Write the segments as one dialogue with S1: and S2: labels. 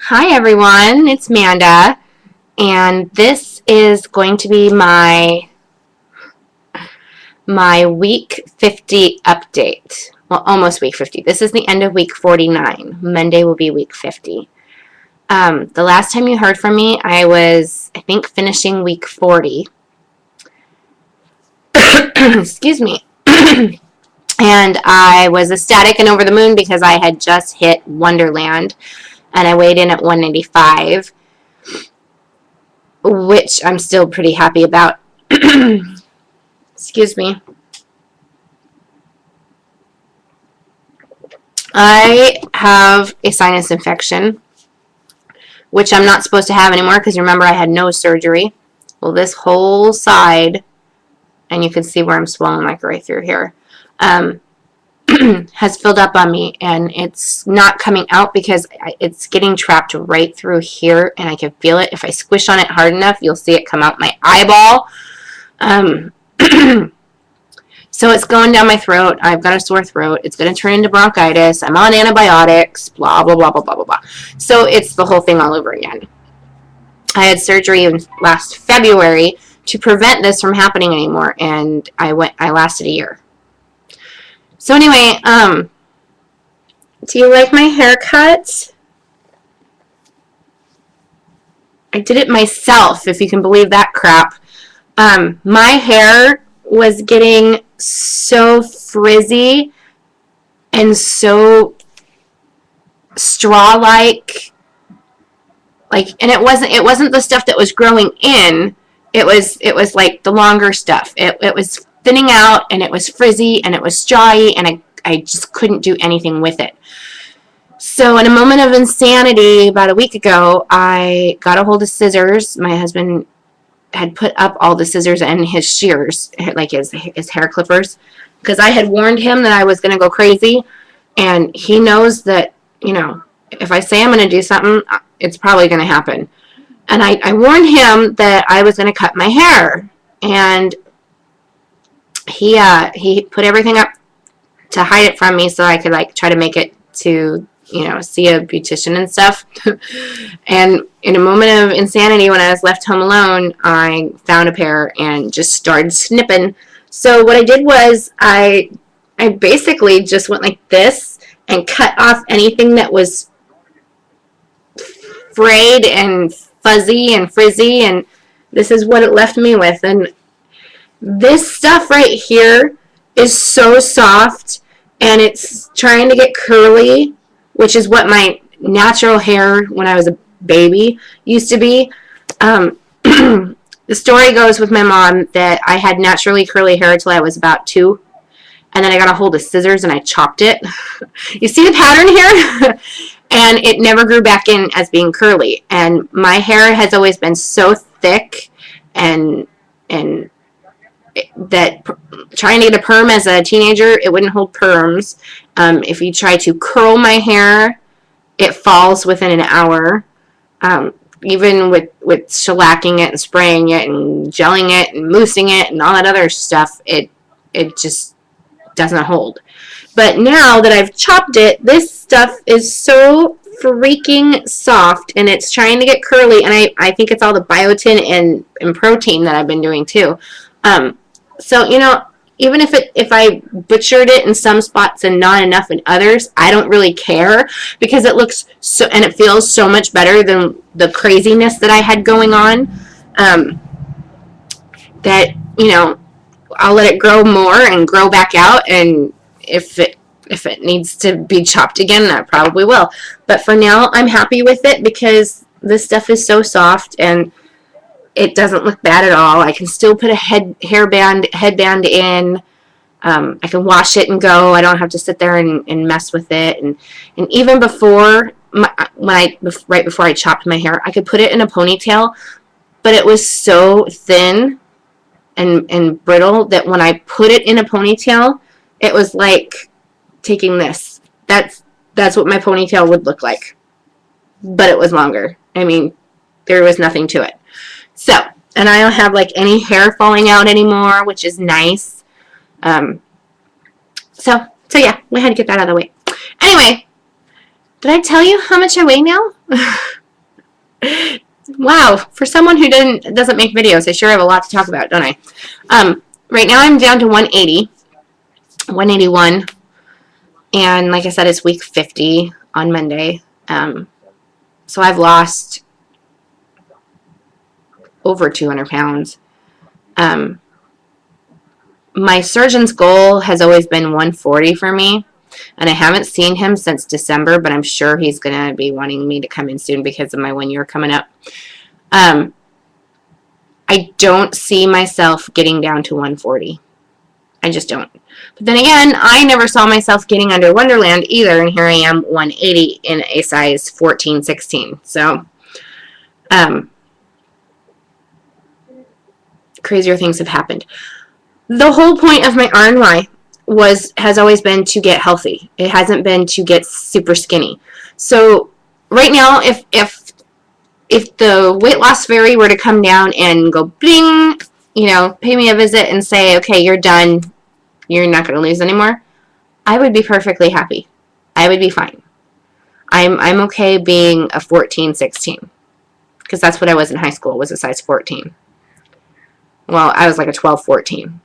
S1: Hi everyone, it's Manda, and this is going to be my week 50 update. Well, almost week 50. This is the end of week 49. Monday will be week 50. The last time you heard from me, I was, I think, finishing week 40. Excuse me. And I was ecstatic and over the moon because I had just hit Wonderland, and I weighed in at 195, which I'm still pretty happy about. Excuse me. I have a sinus infection, which I'm not supposed to have anymore because remember I had no surgery. Well, this whole side, and you can see where I'm swollen like right through here, has filled up on me, and it's not coming out because it's getting trapped right through here, and I can feel it. If I squish on it hard enough, you'll see it come out my eyeball. So it's going down my throat. I've got a sore throat. It's going to turn into bronchitis. I'm on antibiotics, blah, blah, blah, blah, blah, blah, blah. So it's the whole thing all over again. I had surgery in last February to prevent this from happening anymore, and I lasted a year. So anyway, do you like my haircut? I did it myself, if you can believe that crap. My hair was getting so frizzy and so straw-like, and it wasn't the stuff that was growing in. It was like the longer stuff. It was thinning out, and it was frizzy, and it was strawy, and I just couldn't do anything with it. So in a moment of insanity about a week ago, I got a hold of scissors. My husband had put up all the scissors and his shears, like his hair clippers, because I had warned him that I was going to go crazy, and he knows that, if I say I'm going to do something, it's probably going to happen. And I warned him that I was going to cut my hair, and he put everything up to hide it from me so I could try to make it to see a beautician and stuff. And in a moment of insanity, when I was left home alone, I found a pair and just started snipping. So what I did was I basically just went like this and cut off anything that was frayed and fuzzy and frizzy, and this is what it left me with. And this stuff right here is so soft, and it's trying to get curly, which is what my natural hair when I was a baby used to be. The story goes with my mom that I had naturally curly hair until I was about 2, and then I got a hold of scissors and I chopped it. You see the pattern here? And it never grew back in as being curly. And my hair has always been so thick, and that trying to get a perm as a teenager, it wouldn't hold perms. If you try to curl my hair, it falls within an hour. Even with shellacking it and spraying it and gelling it and moussing it and all that other stuff, it just doesn't hold. But now that I've chopped it, this stuff is so freaking soft, and it's trying to get curly, and I think it's all the biotin and protein that I've been doing too. So even if I butchered it in some spots and not enough in others, I don't really care, because it looks so, and it feels so much better than the craziness that I had going on. That I'll let it grow more and grow back out, and if it needs to be chopped again, I probably will. But for now, I'm happy with it because this stuff is so soft, and it doesn't look bad at all. I can still put a headband in. I can wash it and go. I don't have to sit there and mess with it. And even before, right before I chopped my hair, I could put it in a ponytail, but it was so thin and brittle that when I put it in a ponytail, it was like taking this. That's what my ponytail would look like, but it was longer. I mean, there was nothing to it. So, and I don't have any hair falling out anymore, which is nice. So yeah, we had to get that out of the way. Anyway, did I tell you how much I weigh now? Wow, for someone who doesn't make videos, I sure have a lot to talk about, don't I? Right now I'm down to 180, 181, and like I said, it's week 50 on Monday. So I've lost over 200 pounds. My surgeon's goal has always been 140 for me, and I haven't seen him since December, but I'm sure he's going to be wanting me to come in soon because of my 1 year coming up. I don't see myself getting down to 140. I just don't. But then again, I never saw myself getting under Wonderland either, and here I am 180 in a size 14, 16. So, crazier things have happened. The whole point of my RNY has always been to get healthy. It hasn't been to get super skinny. So right now, if the weight loss fairy were to come down and go bling, pay me a visit and say, okay, you're done, you're not going to lose anymore, I would be perfectly happy. I would be fine. I'm okay being a 14, 16, because that's what I was in high school, was a size 14. Well, I was like a 12, 14.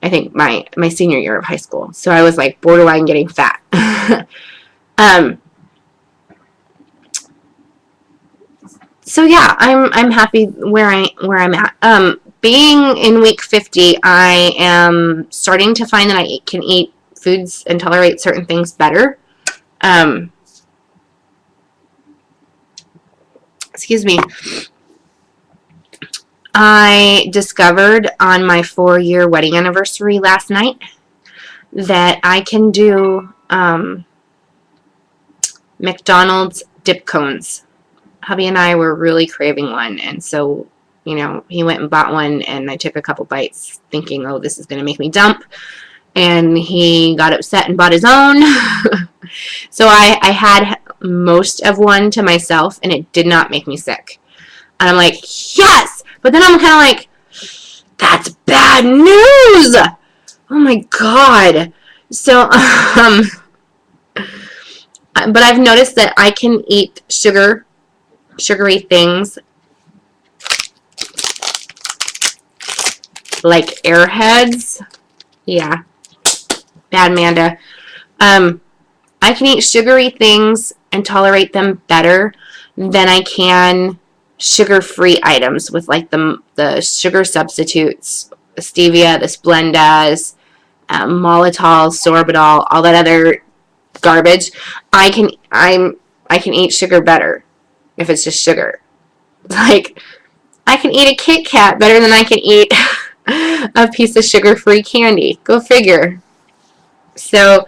S1: I think my senior year of high school. So I was like borderline getting fat. So yeah, I'm happy where I'm at. Being in week 50, I am starting to find that I can eat foods and tolerate certain things better. Excuse me. I discovered on my 4-year wedding anniversary last night that I can do McDonald's dip cones. Hubby and I were really craving one, and so, he went and bought one, and I took a couple bites thinking, oh, this is going to make me dump, and he got upset and bought his own. So I had most of one to myself, and it did not make me sick. And I'm like, yes! But then I'm kind of like, that's bad news! Oh my god. So, but I've noticed that I can eat sugary things like Airheads. Yeah. Bad Amanda. I can eat sugary things and tolerate them better than I can sugar-free items with like the sugar substitutes, the stevia, the Splendas, Molotol, sorbitol, all that other garbage. I can eat sugar better if it's just sugar. Like, I can eat a Kit Kat better than I can eat a piece of sugar-free candy. Go figure. So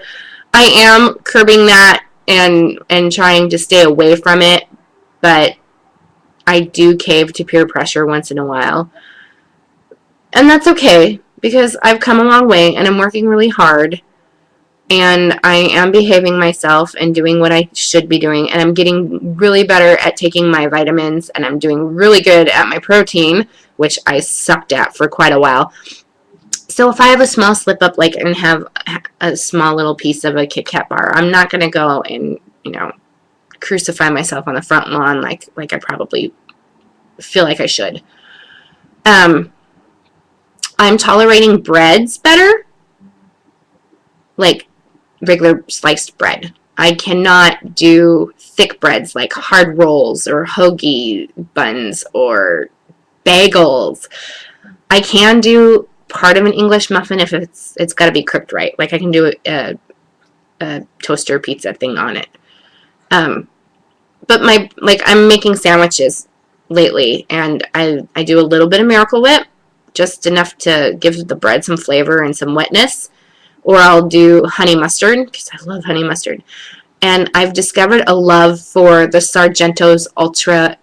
S1: I am curbing that and trying to stay away from it, but I do cave to peer pressure once in a while. And that's okay, because I've come a long way and I'm working really hard, and I am behaving myself and doing what I should be doing, and I'm getting really better at taking my vitamins, and I'm doing really good at my protein, which I sucked at for quite a while. So if I have a small slip up, like, and have a small little piece of a Kit Kat bar, I'm not going to go and, crucify myself on the front lawn like I probably feel like I should. I'm tolerating breads better, like regular sliced bread. I cannot do thick breads like hard rolls or hoagie buns or bagels. I can do part of an English muffin if it's got to be cooked right. Like, I can do a toaster pizza thing on it. But I'm making sandwiches lately, and I do a little bit of Miracle Whip, just enough to give the bread some flavor and some wetness, or I'll do honey mustard, because I love honey mustard. And I've discovered a love for the Sargento's ultra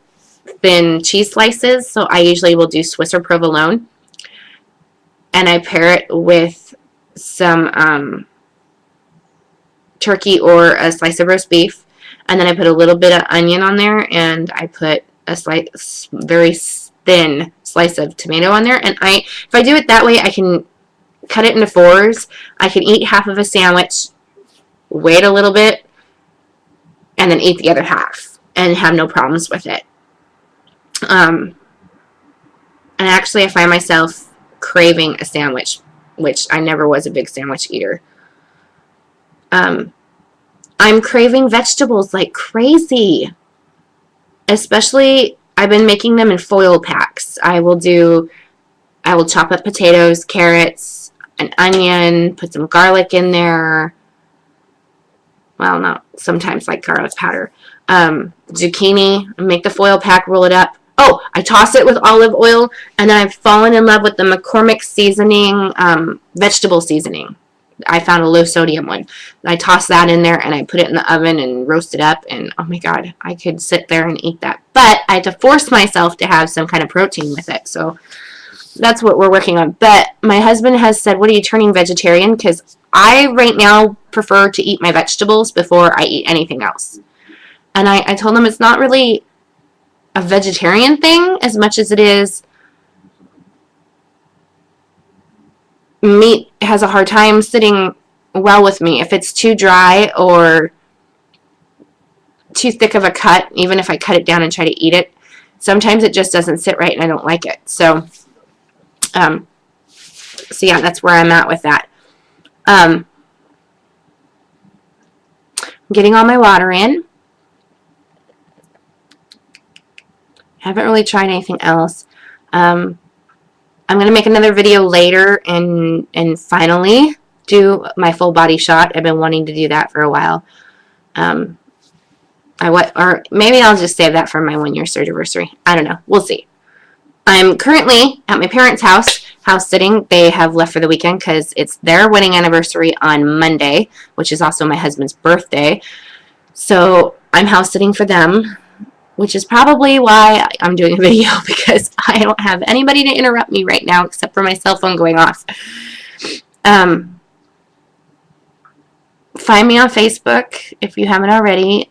S1: thin cheese slices, so I usually will do Swiss or provolone, and I pair it with some turkey or a slice of roast beef, and then I put a little bit of onion on there, and I put a very thin slice of tomato on there. And if I do it that way, I can cut it into fours. I can eat half of a sandwich, wait a little bit, and then eat the other half. and have no problems with it. And actually I find myself craving a sandwich, which I never was a big sandwich eater. I'm craving vegetables like crazy. Especially, I've been making them in foil packs. I will chop up potatoes, carrots, an onion, put some garlic in there. Well, no, sometimes like garlic powder. Zucchini, make the foil pack, roll it up. Oh, I toss it with olive oil, and then I've fallen in love with the McCormick seasoning, vegetable seasoning. I found a low sodium one. I toss that in there and I put it in the oven and roast it up, and oh my god, I could sit there and eat that. But I had to force myself to have some kind of protein with it, so that's what we're working on. But my husband has said, what are you turning vegetarian? Because I right now prefer to eat my vegetables before I eat anything else. And I told him it's not really a vegetarian thing as much as it is meat has a hard time sitting well with me. If it's too dry or too thick of a cut, even if I cut it down and try to eat it, sometimes it just doesn't sit right and I don't like it. So yeah, that's where I'm at with that. I'm getting all my water in. Haven't really tried anything else. I'm going to make another video later and finally do my full body shot. I've been wanting to do that for a while. Or maybe I'll just save that for my 1-year surgery. I don't know. We'll see. I'm currently at my parents' house sitting. They have left for the weekend because it's their wedding anniversary on Monday, which is also my husband's birthday. So I'm house sitting for them, which is probably why I'm doing a video, because I don't have anybody to interrupt me right now except for my cell phone going off. Find me on Facebook if you haven't already.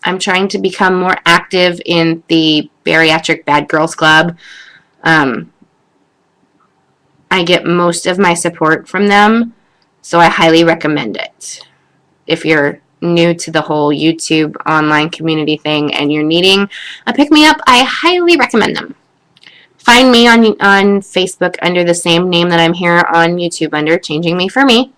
S1: I'm trying to become more active in the Bariatric Bad Girls Club. I get most of my support from them, so I highly recommend it. If you're new to the whole YouTube online community thing and you're needing a pick-me-up, I highly recommend them. Find me on Facebook under the same name that I'm here on YouTube under, Changing Me for Me.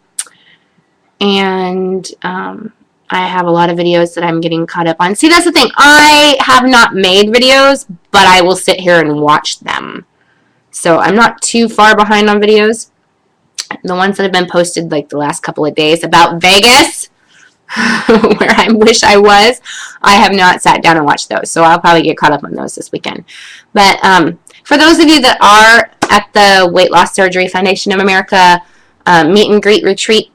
S1: And I have a lot of videos that I'm getting caught up on. See, that's the thing. I have not made videos, but I will sit here and watch them. So I'm not too far behind on videos. The ones that have been posted like the last couple of days about Vegas, where I wish I was, I have not sat down and watched those. So I'll probably get caught up on those this weekend. But for those of you that are at the Weight Loss Surgery Foundation of America meet and greet retreat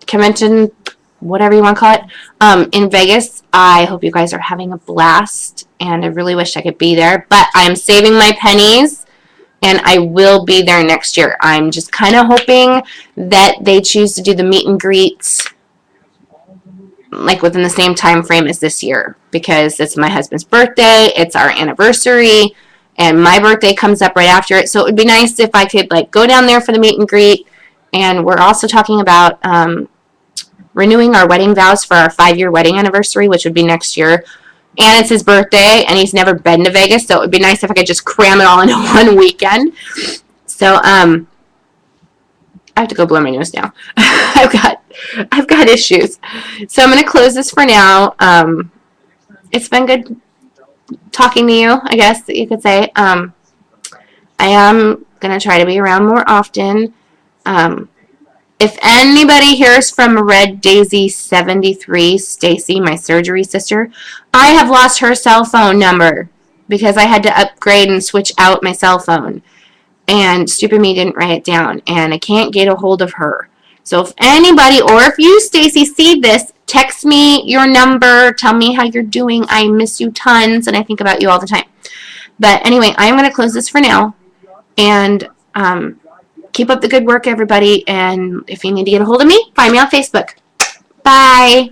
S1: convention, whatever you want to call it, in Vegas, I hope you guys are having a blast, and I really wish I could be there, but I'm saving my pennies, and I will be there next year. I'm just kind of hoping that they choose to do the meet and greets like within the same time frame as this year, because it's my husband's birthday, it's our anniversary, and my birthday comes up right after it, so it would be nice if I could like go down there for the meet and greet. And we're also talking about renewing our wedding vows for our 5-year wedding anniversary, which would be next year. And it's his birthday, and he's never been to Vegas, so it would be nice if I could just cram it all into one weekend. So, I have to go blow my nose now. I've got issues. So I'm going to close this for now. It's been good talking to you, I guess you could say. I am going to try to be around more often. If anybody hears from Red Daisy 73, Stacy, my surgery sister, I have lost her cell phone number because I had to upgrade and switch out my cell phone. And stupid me didn't write it down, and I can't get a hold of her. So if anybody, or if you, Stacy, see this, text me your number, tell me how you're doing. I miss you tons, and I think about you all the time. But anyway, I'm going to close this for now, and keep up the good work, everybody, and if you need to get a hold of me, find me on Facebook. Bye.